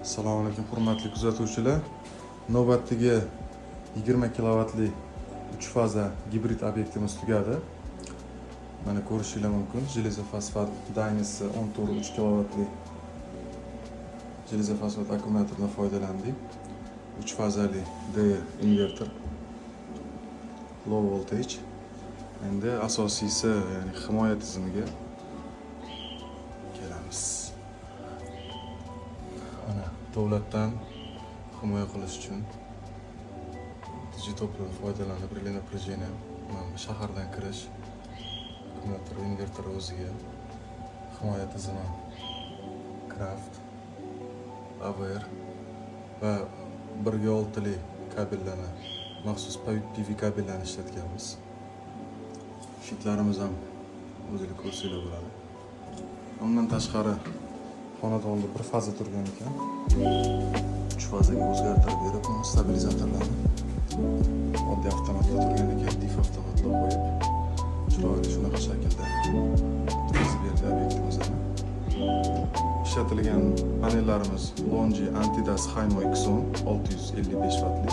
Assalomu alaykum hurmatli kuzatuvchilar. Navbatdagi 20 kilovatli 3 faza gibrid obyektimiz tugadi. Mana ko'rishingiz mumkin. Железо-fosfat Dynas 14 3 kilovatli железо-fosfat akkumulyatordan foydalandik. 3 fazali DR inverter. Low voltage. Endi asosiysi, ya'ni himoya tizimiga kelamiz. Mana davlatdan himoya qilish uchun digitoplardan foydalanib, relay напряжение, shahardan kirish, akkumulyator inverter o'ziga, himoya tizimi, Craft, AVR va 1.6 kabellarni, maxsus PV kabellarni ishlatganmiz. Shitlarimiz ham o'zingizlar ko'rsanglar bo'ladi. Undan tashqari xonadonda bir faza turgan ekan. 3 fazaga o'zgartirib berib, stabilizatorlarni oddiy avtomatda turgan ekan, dif avtomatga qo'yib, chiroyli shunaqa shaklda o'tkazib berdi obyektimizni. Ishlatilgan panellarimiz Longi Antidas Hymo X10 655 vatli.